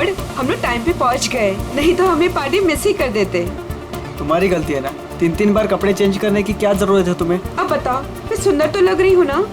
God, हम लोग time पे पहुंच गए, नहीं तो हमें पार्टी मिस ही कर देते। तुम्हारी गलती है ना, 3-3 बार कपड़े चेंज करने की क्या जरूरत है तुम्हें? अब बताओ, मैं सुंदर तो लग रही हूँ ना?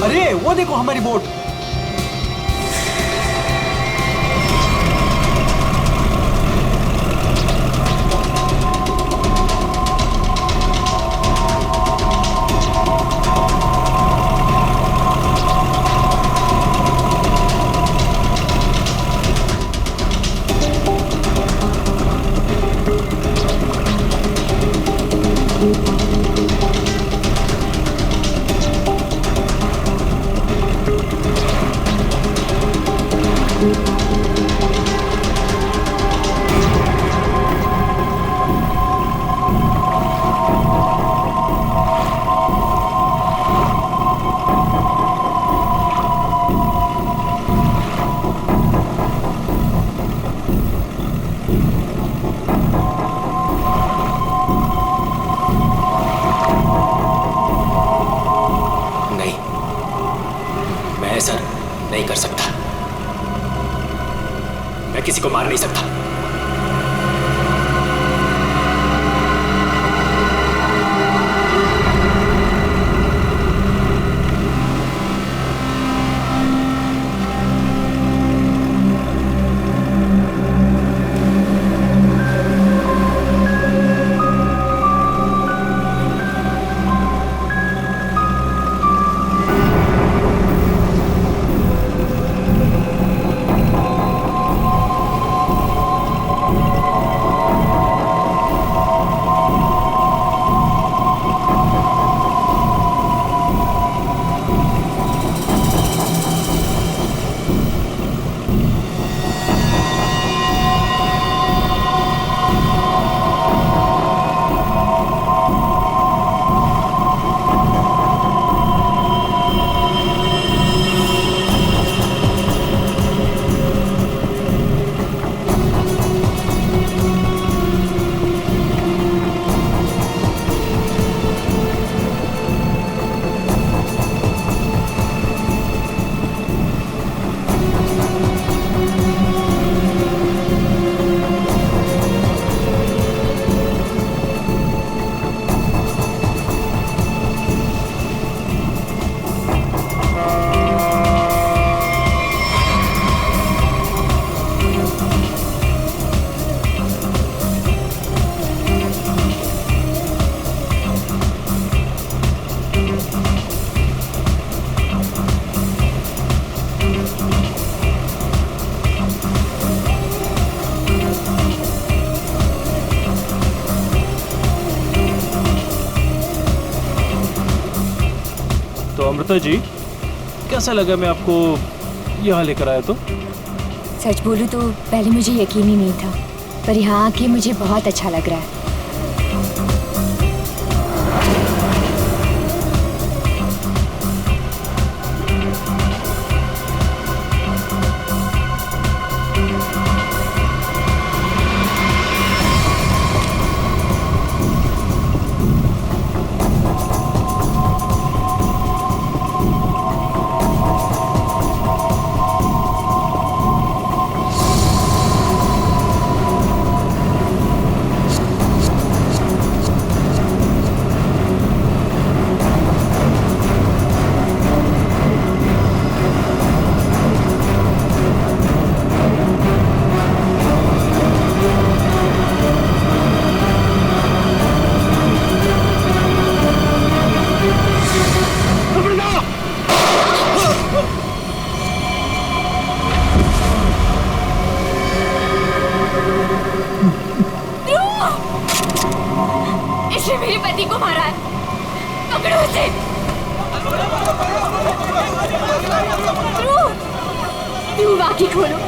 अरे वो देखो हमारी बोट। ऐसा नहीं कर सकता, मैं किसी को मार नहीं सकता। अमृता जी, कैसा लगा मैं आपको यहाँ लेकर आया तो? सच बोलूं तो पहले मुझे यकीन ही नहीं था, पर यहाँ आके मुझे बहुत अच्छा लग रहा है। इसने मेरे पति को मारा है, पकड़ो उसे। ध्रुव, आँखें खोलो।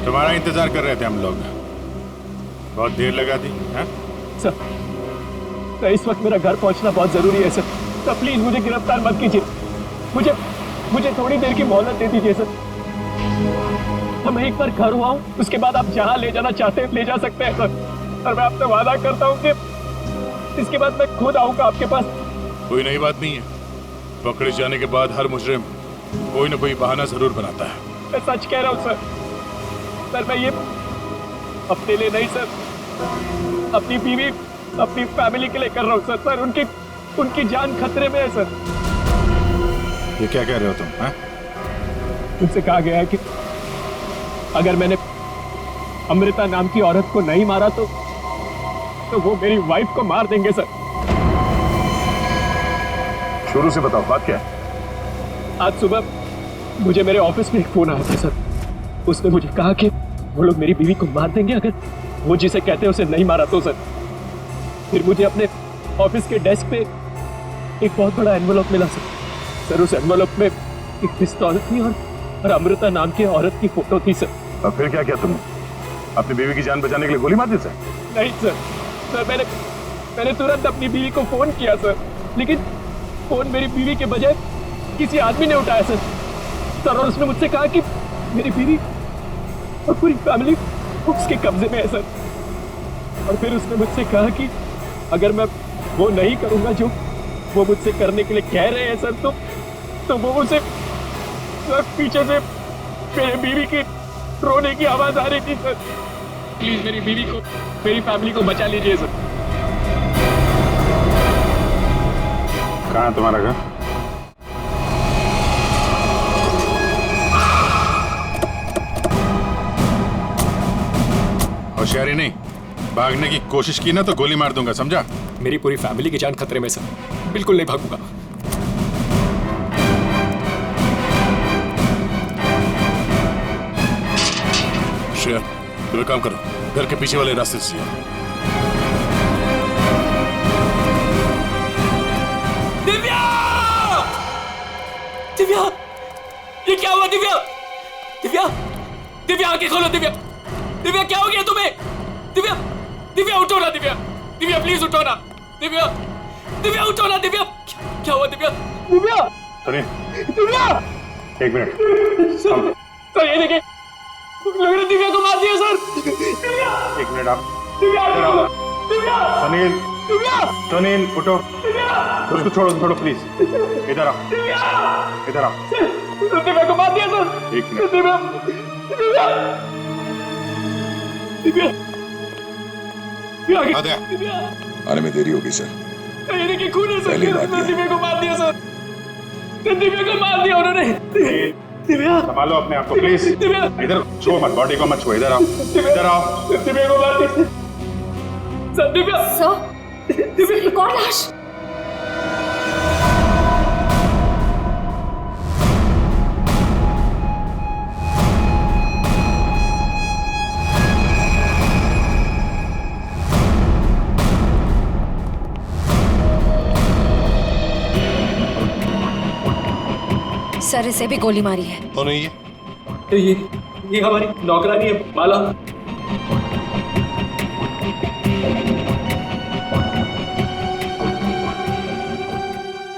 तुम्हारा इंतजार कर रहे थे हम लोग, बहुत देर लगा दी। सर, इस वक्त मेरा घर पहुंचना बहुत जरूरी है सर। सर प्लीज मुझे गिरफ्तार मत कीजिए, मुझे थोड़ी देर की मोहलत दे दीजिए सर। मैं एक बार घर हुआ हूँ, उसके बाद आप जहाँ ले जाना चाहते हैं ले जा सकते हैं सर। और मैं आपसे वादा करता हूँ कि इसके बाद मैं खुद आऊँगा आपके पास। कोई नई बात नहीं है, पकड़े जाने के बाद हर मुजरिम कोई ना कोई बहाना जरूर बनाता है। मैं सच कह रहा हूँ सर। सर मैं ये अपने लिए नहीं सर, अपनी बीवी अपनी फैमिली के लिए कर रहा हूँ सर। सर उनकी जान खतरे में है सर। ये क्या कह रहे हो तुम? उनसे कहा गया है कि अगर मैंने अमृता नाम की औरत को नहीं मारा तो वो मेरी वाइफ को मार देंगे सर। शुरू से बताओ बात क्या है? आज सुबह मुझे मेरे ऑफिस में एक फोन आया था सर। उसने मुझे कहा कि वो लोग मेरी बीवी को मार देंगे अगर वो जिसे कहते हैं उसे नहीं मारा तो सर। फिर मुझे अपने ऑफिस के डेस्क पे एक बहुत बड़ा एनवेलप मिला सर। उस एनवेलप में एक पिस्तौल थी और अमृता नाम की औरत की फोटो थी सर। और फिर क्या किया तुमने? अपनी बीवी की जान बचाने के लिए गोली मार दी सर? नहीं सर मैंने तुरंत अपनी बीवी को फोन किया सर, लेकिन फोन मेरी बीवी के बजाय किसी आदमी ने उठाया सर। और उसने मुझसे कहा कि मेरी बीवी और पूरी फैमिली उसके कब्जे में है सर। और फिर उसने मुझसे कहा कि अगर मैं वो नहीं करूंगा जो वो मुझसे करने के लिए कह रहे हैं सर, तो वो मुझसे पीछे से मेरी बीवी की रोने की आवाज आ रही थी सर। प्लीज मेरी बीवी को, मेरी फैमिली को बचा लीजिए सर। कहाँ है तुम्हारा घर? होशियारी नहीं, भागने की कोशिश की ना तो गोली मार दूंगा, समझा? मेरी पूरी फैमिली की जान खतरे में सर, बिल्कुल नहीं भागूंगा। शेर, तुम एक काम करो, घर के पीछे वाले रास्ते से आओ। दिव्या! दिव्या! ये क्या हुआ दिव्या? दिव्या! दिव्या आंखें खोलो दिव्या! दिव्या क्या हो गया तुम्हें? दिव्या! दिव्या उठो ना दिव्या! दिव्या प्लीज उठो ना! दिव्या! दिव्या उठो ना दिव्या! क्या हुआ दिव्या? दिव्या! सुनिए, दिव्या! एक मिनट। सर ये देखिए, लग रहा है दिव्या को मार दिया सर। दिव्या! एक मिनट आप। दिव्या! दिव्या! सुनील, दिव्या! सुनील उठो। दिव्या! उसको छोड़ो प्लीज। इधर आओ, इधर आओ। दिव्या को मार दिया सर। एक मिनट। दिव्या! दिव्या! दिव्या! आद्या। दिव्या! आने में देरी होगी सर। ये देखिए खून है पहले ही मार सर। दिया। दिव्या को मार दिया सर। दिव्या को मार दिया उन्होंने। दिव्या! संभालो अपने आप को प्लीज। दिव्या! इधर छुओ मत, बॉडी को मत छुओ। इधर आओ, इधर आओ। दिव्या को मार दिया सर। दिव्या! सर, एक और लाश। सर, इसे भी गोली मारी है। कौन है ये? ये हमारी नौकरानी है माला।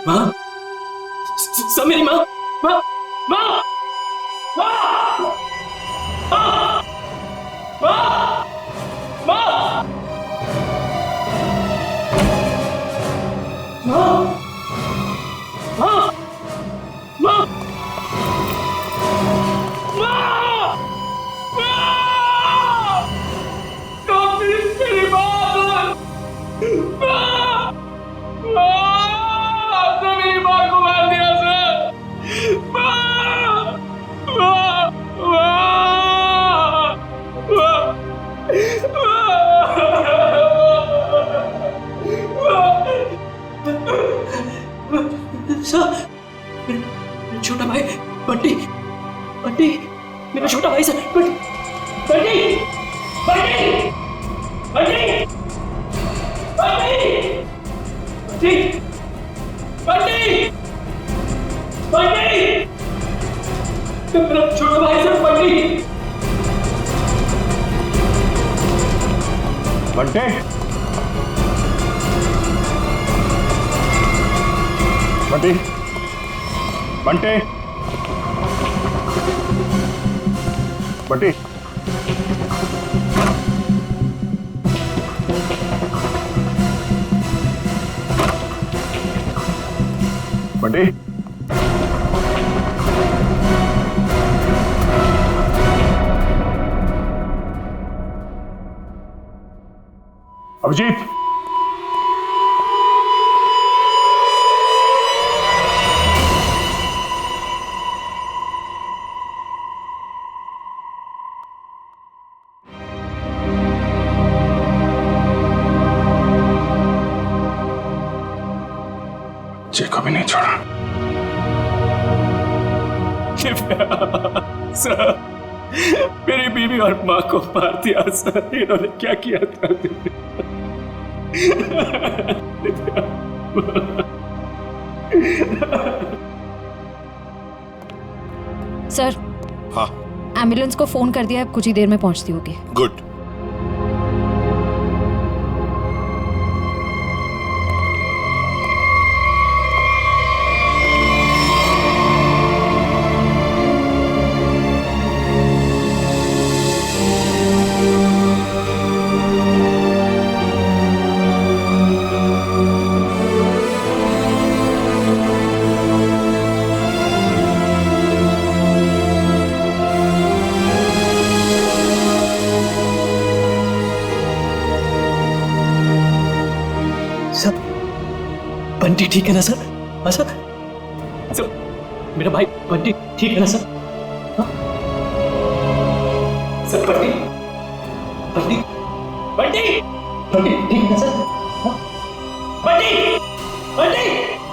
माँ, सब मेरी माँ, माँ, माँ, माँ, माँ, माँ, माँ, माँ, माँ, माँ, छोटा भाई बंटी, बंटी, मेरा छोटा भाई सर, बंटी, बंटी, बंटी, बंटी, बंटी, बंटी, बंटी, मेरा छोटा भाई सर, बंटी, बंटे, बंटी, बंटे, बंटी, बंटी, अभिजीत, बच्चे को भी नहीं छोड़ा। सर, मेरी बीवी और माँ को मार दिया सर, इन्होंने क्या किया था? सर, हाँ एम्बुलेंस को फोन कर दिया, कुछ ही देर में पहुंचती होगी। गुड। बंटी ठीक है ना सर? हाँ सर? सर, मेरा भाई बंटी ठीक है ना सर? हाँ? सर बंटी बंटी बंटी बंटी ठीक है ना सर? हाँ? बंटी बंटी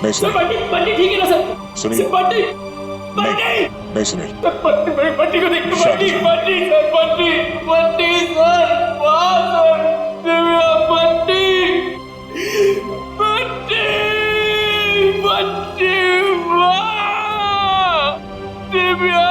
नहीं सर, बंटी ठीक है ना सर? सुनिए। बंटी बंटी नहीं सुनील, बंटी को देख, बंटी बंटी सर, बंटी सर, वाह सर, दिव्या, बंटी बंटी बंटी, वाह दिव्या।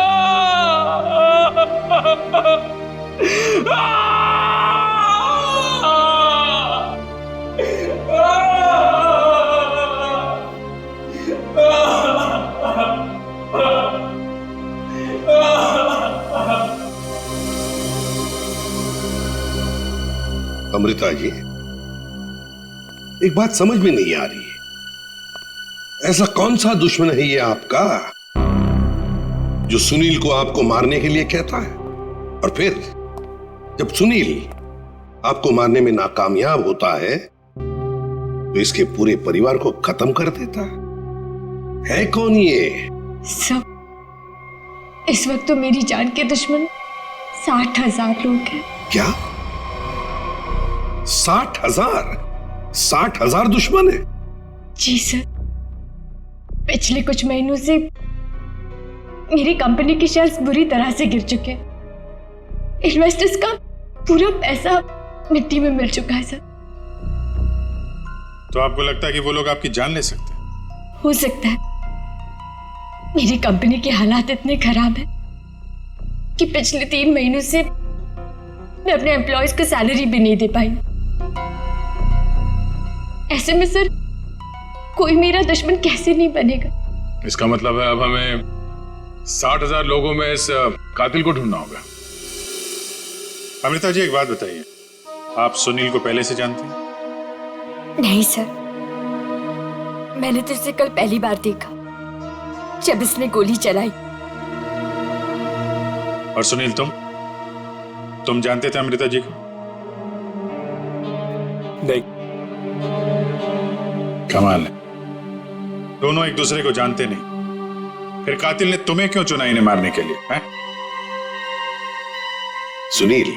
अमृता जी, एक बात समझ में नहीं आ रही है, ऐसा कौन सा दुश्मन है ये आपका जो सुनील को आपको मारने के लिए कहता है, और फिर जब सुनील आपको मारने में नाकामयाब होता है तो इसके पूरे परिवार को खत्म कर देता है कौन ये? सब इस वक्त तो मेरी जान के दुश्मन 60,000 लोग हैं। क्या 60,000? 60,000 दुश्मन है? जी सर, पिछले कुछ महीनों से मेरी कंपनी के शेयर्स बुरी तरह से गिर चुके हैं। इन्वेस्टर्स का पूरा पैसा मिट्टी में मिल चुका है सर। तो आपको लगता है कि वो लोग आपकी जान ले सकते हैं? हो सकता है। मेरी कंपनी के हालात इतने खराब हैं कि पिछले 3 महीनों से मैं अपने एम्प्लॉयज को सैलरी भी नहीं दे पाई। ऐसे में सर कोई मेरा दुश्मन कैसे नहीं बनेगा? इसका मतलब है अब हमें 60,000 लोगों में इस कातिल को ढूंढना होगा। अमृता जी, एक बात बताइए, आप सुनील को पहले से जानती हैं? नहीं सर, मैंने तो इसे कल पहली बार देखा जब इसने गोली चलाई। और सुनील, तुम जानते थे अमृता जी को? नहीं। कमाल है, दोनों एक दूसरे को जानते नहीं, फिर कातिल ने तुम्हें क्यों चुना इन्हें मारने के लिए? हैं? सुनील,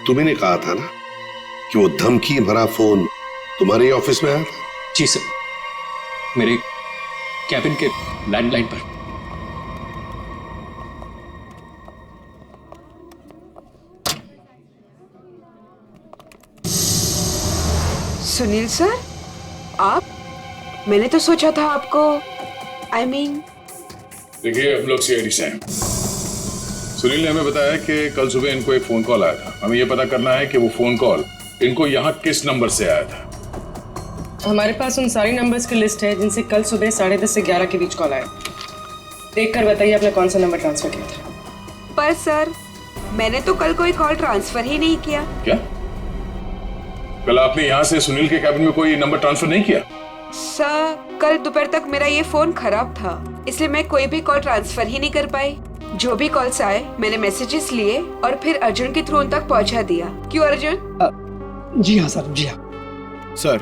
तुम्हें कहा था ना कि वो धमकी भरा फोन तुम्हारे ऑफिस में आया था? जी सर, मेरे कैबिन के लैंडलाइन पर। सुनील सर, आप? मैंने तो सोचा था आपको देखिए, हम लोग सीआईडी से हैं। सुनील ने हमें बताया कि कल सुबह इनको एक फोन कॉल आया था। हमें यह पता करना है कि वो फोन कॉल इनको यहाँ किस नंबर से आया था। हमारे पास उन सारी नंबर्स की लिस्ट है जिनसे कल सुबह 10:30 से 11 के बीच कॉल आया। देखकर बताइए आपने कौन सा नंबर ट्रांसफर किया था। पर सर, मैंने तो कल कोई कॉल ट्रांसफर ही नहीं किया। क्या? कल आपने यहाँ से सुनील के कैबिन में कोई नंबर ट्रांसफर नहीं किया? सर, कल दोपहर तक मेरा ये फोन खराब था, इसलिए मैं कोई भी कॉल ट्रांसफर ही नहीं कर पाई। जो भी कॉल्स आए मैंने मैसेजेस लिए और फिर अर्जुन के थ्रू उन तक पहुंचा दिया। क्यों अर्जुन? जी हाँ सर, जी हाँ सर।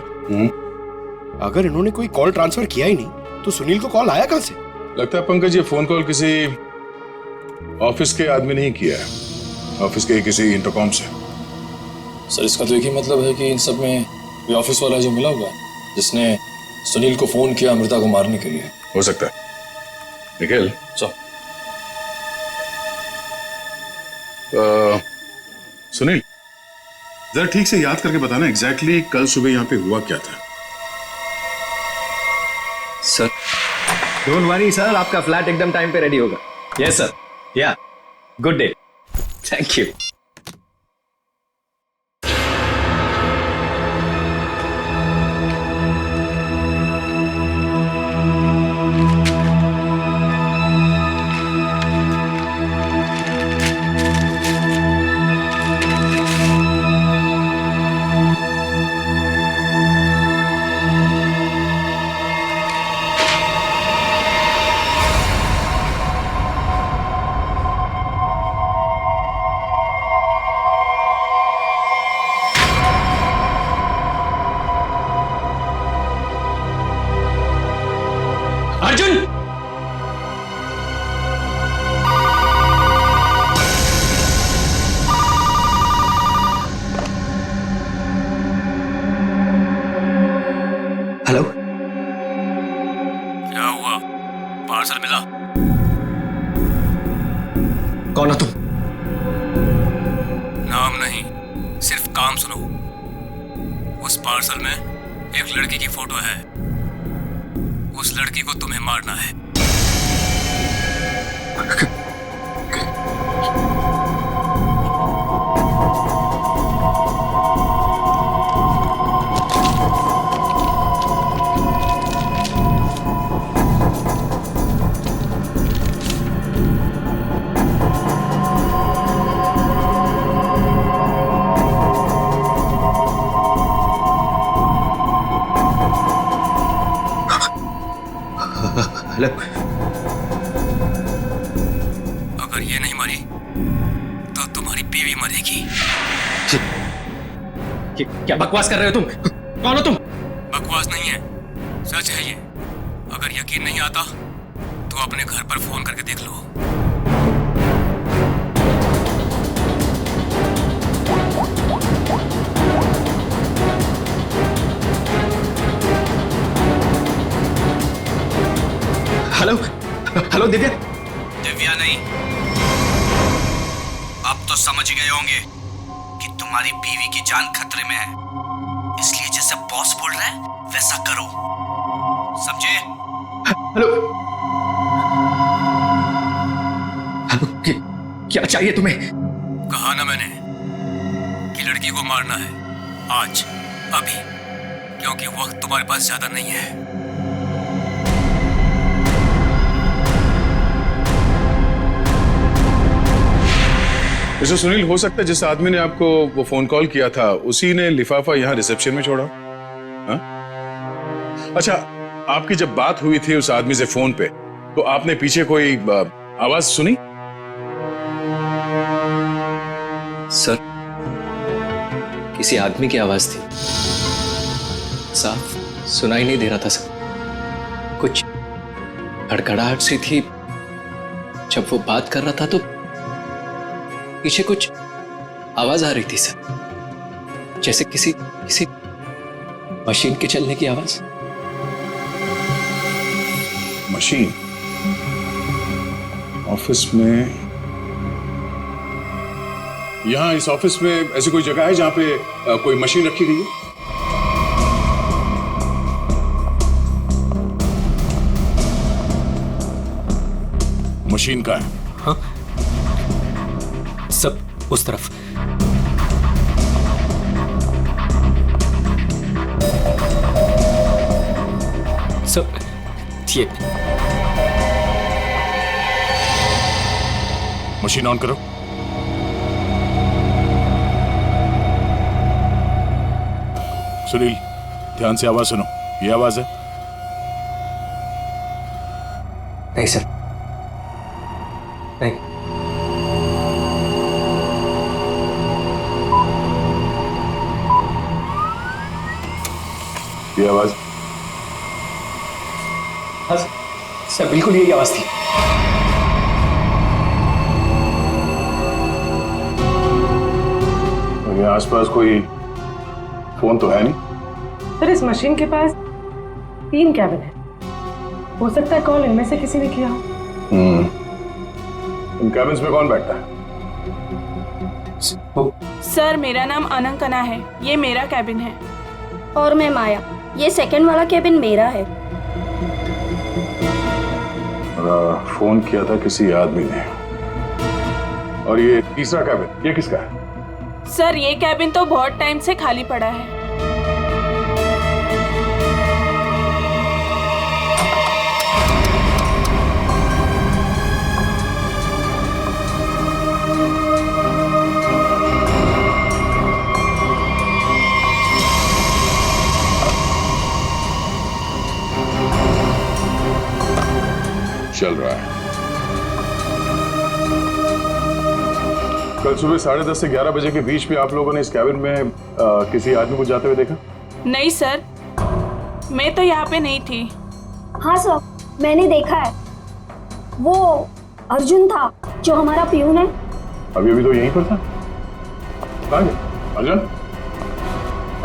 अगर इन्होंने कोई कॉल ट्रांसफर किया ही नहीं तो सुनील को कॉल आया कहाँ से? लगता है पंकज ये फोन कॉल किसी ऑफिस के आदमी ने ही किया है, ऑफिस के किसी इंटरकॉम से। सर, इसका तो एक ही मतलब है कि इन सब में ये ऑफिस वाला जो मिला हुआ है जिसने सुनील को फोन किया अमृता को मारने के लिए। हो सकता है। निखिल, सर, सुनील, जरा ठीक से याद करके बताना एग्जैक्टली कल सुबह यहाँ पे हुआ क्या था। सर डोंट वरी सर, आपका फ्लैट एकदम टाइम पे रेडी होगा। यस सर, या good day, thank you. Arjun, hello, क्या हुआ? पार्सल मिला? कौन हो तुम? नाम नहीं, सिर्फ काम सुनो। उस पार्सल में एक लड़की की फोटो है। उस लड़की को तुम्हें मारना है। हेलो, अगर ये नहीं मरी तो तुम्हारी बीवी मरेगी। क्या बकवास कर रहे हो तुम? कौन हो तुम? बकवास नहीं है, सच है ये। अगर यकीन नहीं आता तो अपने घर पर फोन करके देख लो। Hello, hello Divya. दिव्या नहीं, अब तो समझ गए होंगे कि तुम्हारी बीवी की जान खतरे में है, इसलिए जैसे बॉस बोल रहा है वैसा करो, समझे? हेलो, हेलो, क्या चाहिए तुम्हें? कहा ना मैंने कि लड़की को मारना है, आज, अभी, क्योंकि वक्त तुम्हारे पास ज्यादा नहीं है। मिस्टर सुनील, हो सकता है जिस आदमी ने आपको वो फोन कॉल किया था उसी ने लिफाफा यहाँ रिसेप्शन में छोड़ा। हा? अच्छा, आपकी जब बात हुई थी उस आदमी से फोन पे, तो आपने पीछे कोई आवाज सुनी? सर, किसी आदमी की आवाज थी, साफ सुनाई नहीं दे रहा था सर। कुछ हड़खड़ाहट सी थी। जब वो बात कर रहा था तो पीछे कुछ आवाज आ रही थी सर, जैसे किसी मशीन के चलने की आवाज। मशीन? ऑफिस में? यहाँ इस ऑफिस में ऐसी कोई जगह है जहां पे कोई मशीन रखी गई है? मशीन का है? हाँ, सब उस तरफ। सब ये मशीन ऑन करो। सुनील, ध्यान से आवाज सुनो। ये आवाज है? नहीं सर, नहीं। ये आवाज? हाँ सर, बिल्कुल यही आवाज थी। और ये आसपास कोई फोन तो है नहीं? सर, इस मशीन के पास 3 कैबिन है, हो सकता है कॉल इनमें से किसी ने किया हो। इन कैबिन्स में कौन बैठता है? सर मेरा नाम अनंकना है, ये मेरा कैबिन है। और मैं माया, ये सेकंड वाला कैबिन मेरा है। फोन किया था किसी आदमी ने। और ये तीसरा कैबिन, ये किसका है? सर ये कैबिन तो बहुत टाइम से खाली पड़ा है। चल रहा है। कल सुबह 10:30 से 11 बजे के बीच में आप लोगों ने इस कैबिन में किसी आदमी को जाते हुए देखा? नहीं सर, मैं तो यहाँ पे नहीं थी। हाँ सर, मैंने देखा है। वो अर्जुन था जो हमारा पियून है। अभी अभी तो यहीं पर था। कहाँ गया? अर्जुन?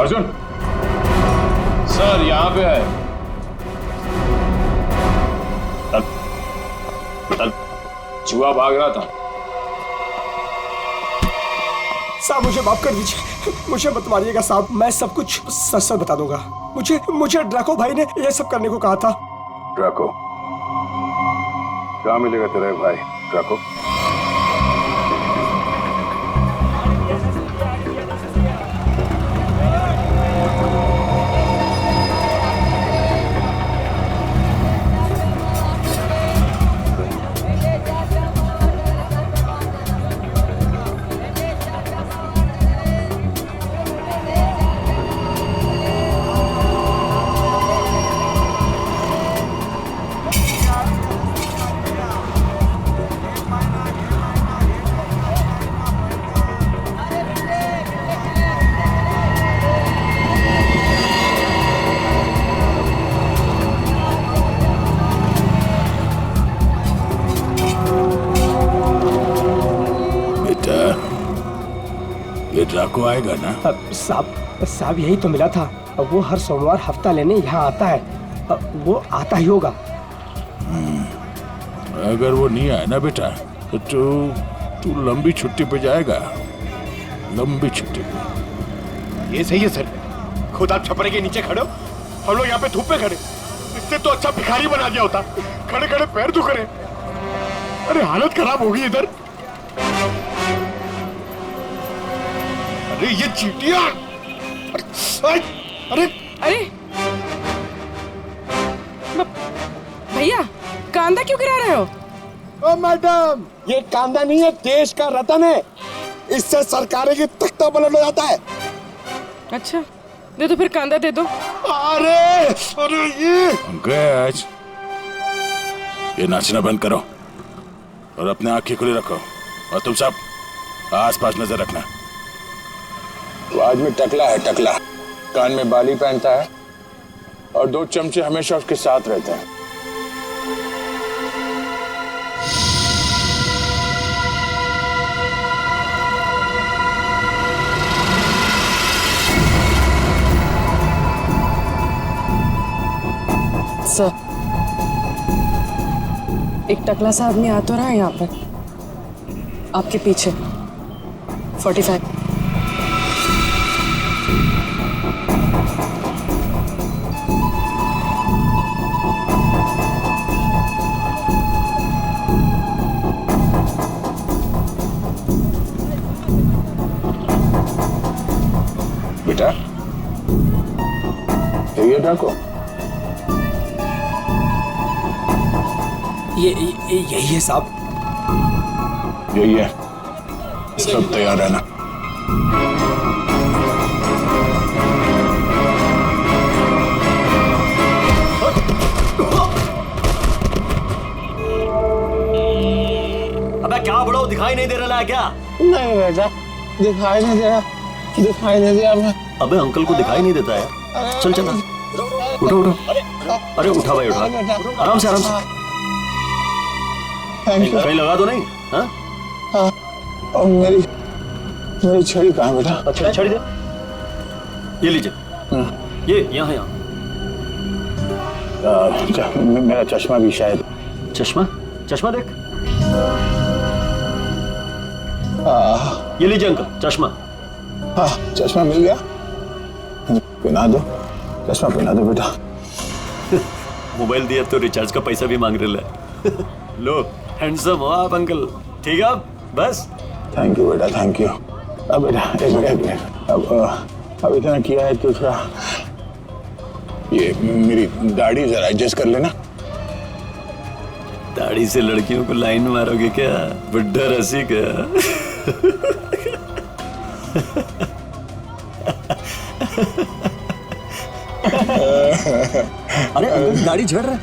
अर्जुन? सर यहाँ पे है। चूहा भाग रहा था। साहब मुझे माफ कर दीजिए, मुझे मत मारिएगा साहब, मैं सब कुछ सच सच बता दूंगा। मुझे ड्रैको भाई ने ये सब करने को कहा था। ड्रैको? कहाँ मिलेगा तेरा भाई ड्रैको? ड्रैको आएगा ना? साहब यही तो मिला था। वो हर सोमवार हफ्ता लेने यहाँ आता है। वो आता ही होगा। अगर वो नहीं आया ना बेटा तो तू लंबी छुट्टी पे जाएगा। लंबी छुट्टी पे। ये सही है सर। खुद आप छपरे के नीचे खड़े हो, हम लोग यहाँ पे धूप में खड़े। इससे तो अच्छा भिखारी बना दिया होता। खड़े खड़े पैर दुख रहे। अरे हालत खराब होगी इधर। अरे ये चीटियां! अरे भैया कांदा क्यों गिरा रहे हो? ओ मैडम, ये कांदा नहीं है, देश का रतन है। इससे सरकारें की तख्ता पलट हो जाता है। अच्छा दे दो फिर, कांदा दे दो। अरे ये अंकज, ये नाचना बंद करो और अपने आंखें खुली रखो। और तुम सब आसपास नजर रखना। वो आदमी टकला है, टकला। कान में बाली पहनता है और 2 चमचे हमेशा उसके साथ रहते हैं। सर, एक टकला सा आदमी आ तो रहा है यहाँ पर, आपके पीछे। 45। बेटा, ये डाको। यही है साहब। यही है। सब तैयार रहना। अबे क्या बड़ो, दिखाई नहीं दे रहा है क्या? नहीं बेटा, दिखाई नहीं दे रहा। दिखाई नहीं दिया मैं। अबे अंकल को दिखाई नहीं देता है। चल चल, उठो उठो। अरे उठा भाई, उठा। आराम से, आराम से। कहीं लगा तो नहीं? हाँ? और मेरी छड़ी कहाँ बेटा? अच्छा, छड़ी दे। ये लीजिए। ये यहाँ यहाँ। मेरा चश्मा भी शायद। चश्मा? चश्मा देख। ये लीजिए अंकल, चश्मा। हाँ चश्मा मिल गया, पहना दो, चश्मा पहना दो बेटा। मोबाइल दिया तो रिचार्ज का पैसा भी मांग रहे है। लो हैंडसम हो आप अंकल, ठीक है बस। थैंक यू बेटा, थैंक यू। अब बेटा एक मिनट, अब इतना किया है तो थोड़ा ये मेरी दाढ़ी जरा एडजस्ट कर लेना। दाढ़ी से लड़कियों को लाइन मारोगे क्या, बुड्ढा रसी का? अरे अंकल दाढ़ी झड़ रहा है।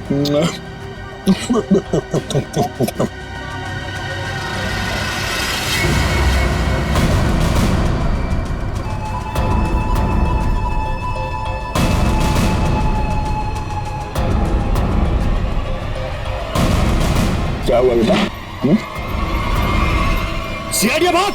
क्या हुआ बेटा? सीआईडी बात।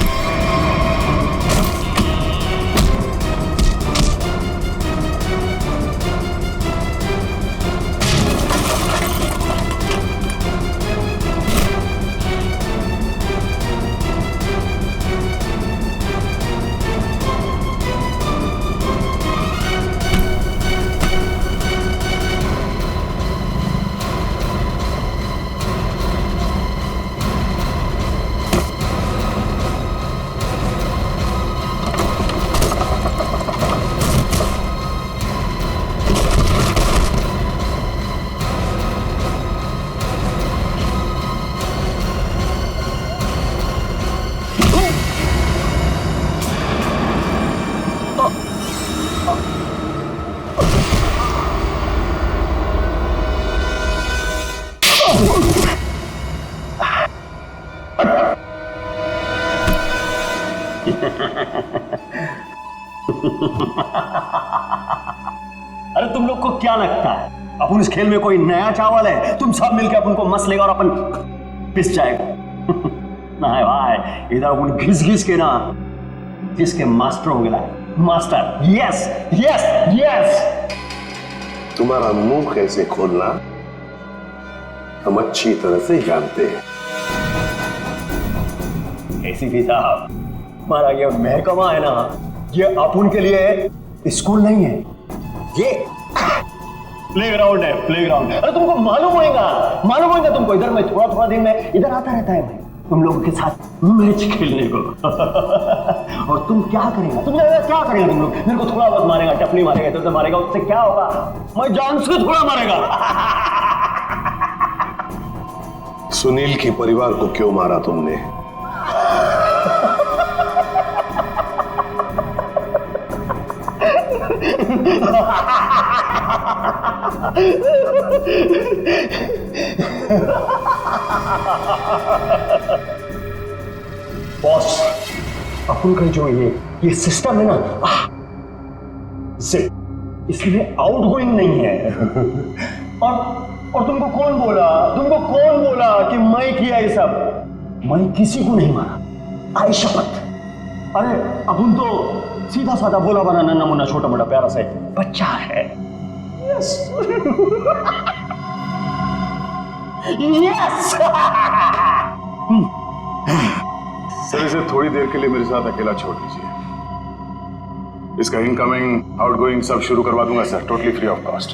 अरे तुम लोग को क्या लगता है अपन इस खेल में कोई नया चावल है? तुम सब मिलकर अपन को मस लेगा और अपन पिस जाएगा। ना है भाई, इधर अपन घिस घिस के ना जिसके मास्टर हो गया मास्टर। Yes yes yes. तुम्हारा मुंह कैसे खोलना हम अच्छी तरह से जानते हैं। एसीपी साहब, हमारा ये महकमा है ना, ये अपन के लिए स्कूल नहीं है, ये प्लेग्राउंड है, प्लेग्राउंड। अरे तुमको मालूम होगा तुमको। इधर मैं थोड़ा थोड़ा दिन में इधर आता रहता है भाई, तुम लोगों के साथ मैच खेलने को। और तुम क्या करेगा, तुम क्या करेगा? तुम लोग मेरे को थोड़ा बहुत मारेगा, टपली मारेगा, इधर मारेगा, उससे क्या होगा? मैं जान से थोड़ा मारेगा। सुनील के परिवार को क्यों मारा तुमने? बॉस, अपन का जो ये सिस्टम है ना, इसमें आउटगोइंग नहीं है। और तुमको कौन बोला कि मैं किया ये सब? मैं किसी को नहीं मारा, आई शपथ। अरे अपन तो सीधा साधा बोला बना नन्ना मुन्ना छोटा मोटा प्यारा सा बच्चा है। Yes yes. सर इसे थोड़ी देर के लिए मेरे साथ अकेला छोड़ दीजिए। इसका इनकमिंग आउटगोइंग सब शुरू करवा दूंगा sir, totally free of cost.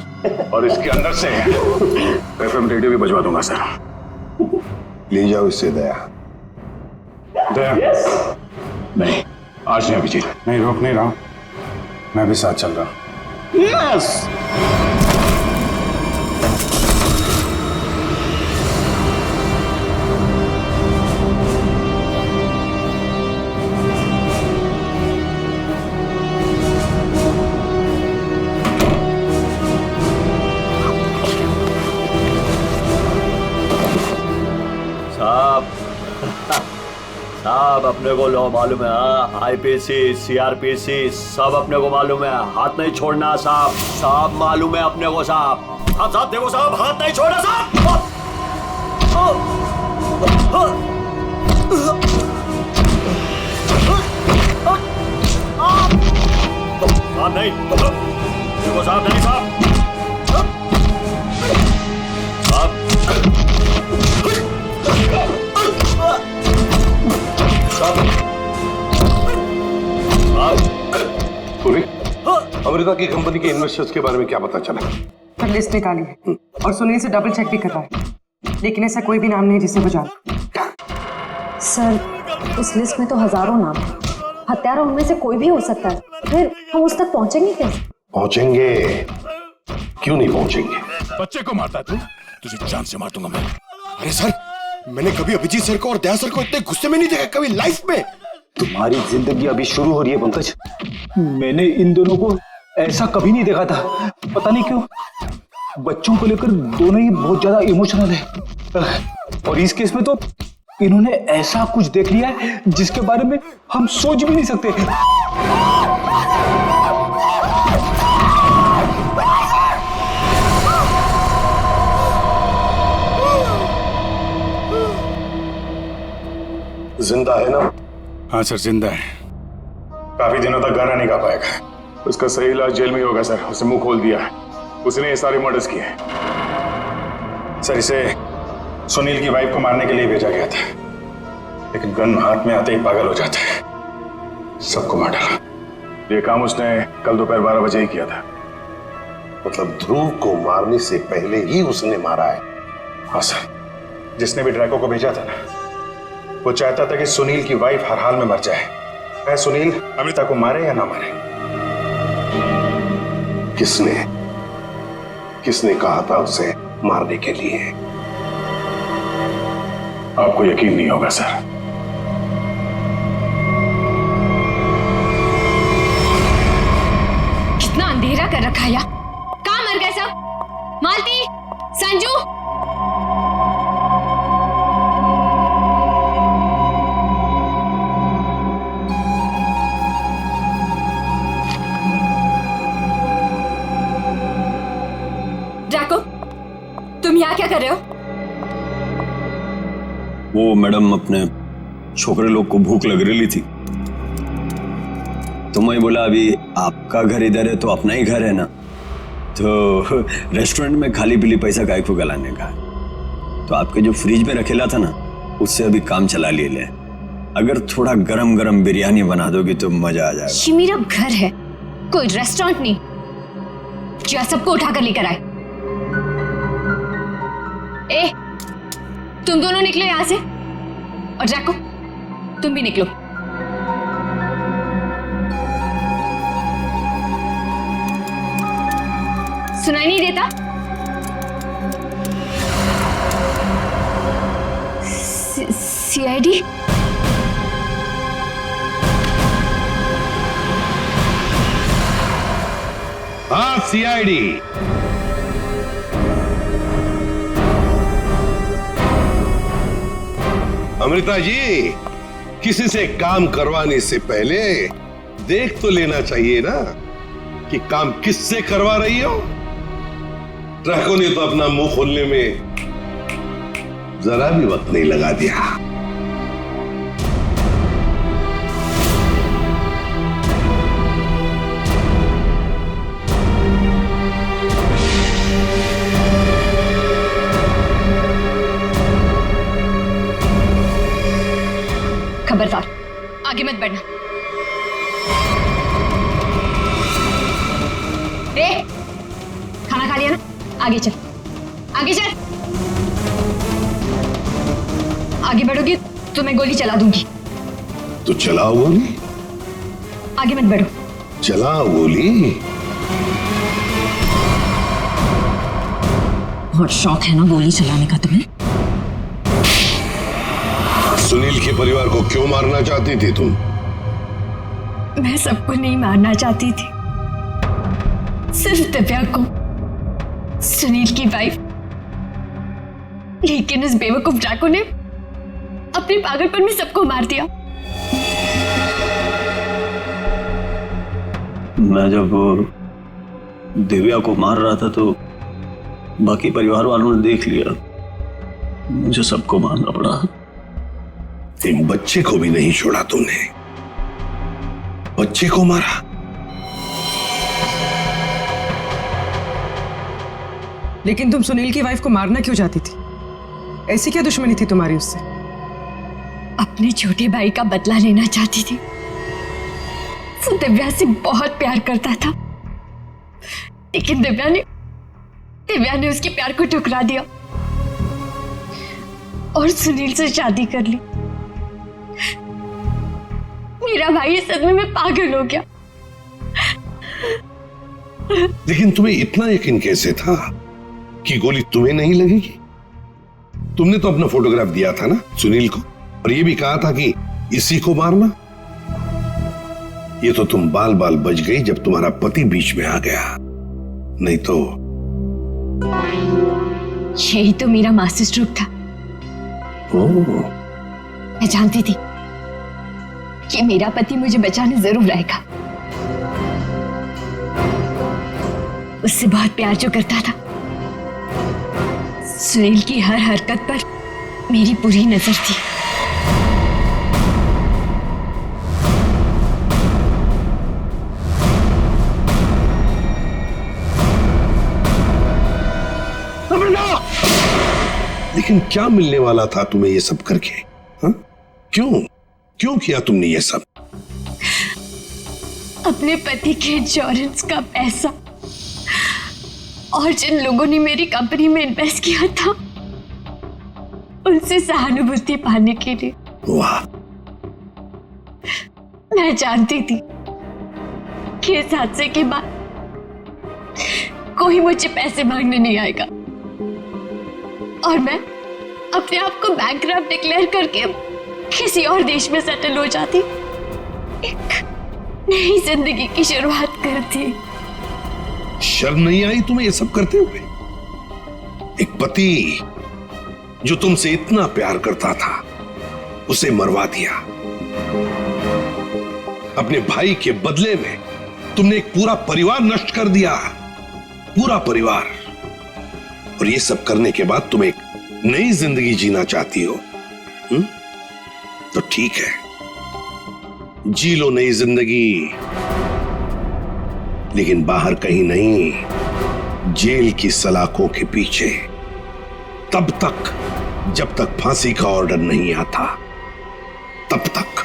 और इसके अंदर से एफएम रेडियो भी बजवा दूंगा सर। ले जाओ इससे दया। दया नहीं, आज नहीं अभिजीत, नहीं रोक नहीं रहा, मैं भी साथ चल रहा हूं। यस। साहब अपने को लो मालूम है, आईपीसी सीआरपीसी सब अपने को मालूम है, हाथ नहीं छोड़ना साहब। साहब मालूम है अपने को साहब। हाँ साहब देखो साहब, हाथ नहीं छोड़ना साहब। साहब नहीं देखो साहब, नहीं साहब। साहब अमृता की कंपनी के इन्वेस्टर्स के बारे में क्या पता चला? पर लिस्ट निकाली है और सुनील से डबल चेक भी करवाया, लेकिन ऐसा कोई भी नाम नहीं जिसे वो जाने। सर उस लिस्ट में तो हजारों नाम है, हत्यारा उनमें से कोई भी हो सकता है, फिर हम उस तक पहुंचेंगे कैसे? पहुंचेंगे, क्यों नहीं पहुंचेंगे? बच्चे को मारता तू, तुझे जान से मार दूंगा मैं। अरे सर, मैंने कभी अभिजीत सर को और दया सर को इतने गुस्से में नहीं देखा कभी लाइफ में। तुम्हारी जिंदगी अभी शुरू हो रही है पंकज। मैंने इन दोनों को ऐसा कभी नहीं देखा था, पता नहीं क्यों बच्चों को लेकर दोनों ही बहुत ज्यादा इमोशनल है, और इस केस में तो इन्होंने ऐसा कुछ देख लिया है जिसके बारे में हम सोच भी नहीं सकते। जिंदा है ना? हाँ सर जिंदा है। काफी दिनों तक गाना नहीं गा पाएगा। उसका सही इलाज जेल में ही होगा सर। उसे मुंह खोल दिया है, उसने ये सारे मर्डर्स किए हैं सर। इसे सुनील की वाइफ को मारने के लिए भेजा गया था, लेकिन गन हाथ में आते ही पागल हो जाता है, सबको मार डाला। ये काम उसने कल दोपहर 12 बजे ही किया था। मतलब ध्रुव को मारने से पहले ही उसने मारा है? हाँ सर, जिसने भी ड्रैको को भेजा था ना, वो चाहता था कि सुनील की वाइफ हर हाल में मर जाए, चाहे सुनील अमृता को मारे या ना मारे। किसने कहा था उसे मारने के लिए? आपको यकीन नहीं होगा सर। कितना अंधेरा कर रखा है, कहाँ मर गए सब? मालती, संजू, ड्रैको, तुम यहाँ क्या कर रहे हो? वो मैडम अपने छोकरे लोग को भूख लग रही थी, तो मैं बोला अभी आपका घर इधर है तो अपना ही घर है ना, तो रेस्टोरेंट में खाली पीली पैसा काय को गलाने का, तो आपके जो फ्रिज में रखेला था ना उससे अभी काम चला ले। अगर थोड़ा गरम गरम बिरयानी बना दोगी तो मजा आ जाएगा। ये मेरा घर है, कोई रेस्टोरेंट नहीं। क्या सबको उठाकर लेकर आए? ए, तुम दोनों निकलो यहां से, और ड्रैको तुम भी निकलो। सुनाई नहीं देता? सीआईडी? हाँ सीआईडी। अमृता जी, किसी से काम करवाने से पहले देख तो लेना चाहिए ना कि काम किससे करवा रही हो। ड्रैको ने तो अपना मुंह खोलने में जरा भी वक्त नहीं लगा दिया। खबरदार, आगे मत बढ़ना। ए, खाना खा लिया ना? आगे चल, आगे चल। आगे बढ़ोगी तो मैं गोली चला दूंगी। तो चलाओ गोली। आगे मत बढ़ो। चलाओ गोली। बहुत शौक है ना गोली चलाने का तुम्हें? सुनील के परिवार को क्यों मारना चाहती थी तुम? मैं सबको नहीं मारना चाहती थी, सिर्फ दिव्या को, सुनील की वाइफ। लेकिन इस बेवकूफ ड्रैको ने अपने पागलपन में सबको मार दिया। मैं जब दिव्या को मार रहा था तो बाकी परिवार वालों ने देख लिया, मुझे सबको मारना पड़ा। एक बच्चे को भी नहीं छोड़ा तूने, बच्चे को मारा। लेकिन तुम सुनील की वाइफ को मारना क्यों चाहती थी? ऐसी क्या दुश्मनी थी तुम्हारी उससे? अपने छोटे भाई का बदला लेना चाहती थी। वो दिव्या से बहुत प्यार करता था, लेकिन दिव्या ने उसके प्यार को ठुकरा दिया और सुनील से शादी कर ली। मेरा भाई इस सदमे में पागल हो गया। लेकिन तुम्हें इतना यकीन कैसे था कि गोली तुम्हें नहीं लगेगी? तुमने तो अपना फोटोग्राफ दिया था ना सुनील को, और ये भी कहा था कि इसी को मारना। ये तो तुम बाल बाल बच गई जब तुम्हारा पति बीच में आ गया, नहीं तो। यही तो मेरा मास्टर स्ट्रोक था। मैं जानती थी कि मेरा पति मुझे बचाने जरूर आएगा। उससे बहुत प्यार जो करता था, सुनील की हर हरकत पर मेरी पूरी नजर थी। लेकिन क्या मिलने वाला था तुम्हें ये सब करके? हा? क्यों किया तुमने ये सब? अपने पति के इंश्योरेंस का पैसा और जिन लोगों ने मेरी कंपनी में इन्वेस्ट किया था, उनसे सहानुभूति पाने के लिए। वाह! मैं जानती थी कि इस हादसे के बाद कोई मुझे पैसे मांगने नहीं आएगा और मैं अपने आप को बैंकरप्ट डिक्लेयर करके किसी और देश में सेटल हो जाती, एक नई जिंदगी की शुरुआत करती। शर्म नहीं आई तुम्हें ये सब करते हुए? एक पति जो तुमसे इतना प्यार करता था, उसे मरवा दिया। अपने भाई के बदले में तुमने एक पूरा परिवार नष्ट कर दिया, पूरा परिवार। और ये सब करने के बाद तुम एक नई जिंदगी जीना चाहती हो? तो ठीक है, जी लो नई जिंदगी, लेकिन बाहर कहीं नहीं, जेल की सलाखों के पीछे, तब तक जब तक फांसी का ऑर्डर नहीं आता, तब तक।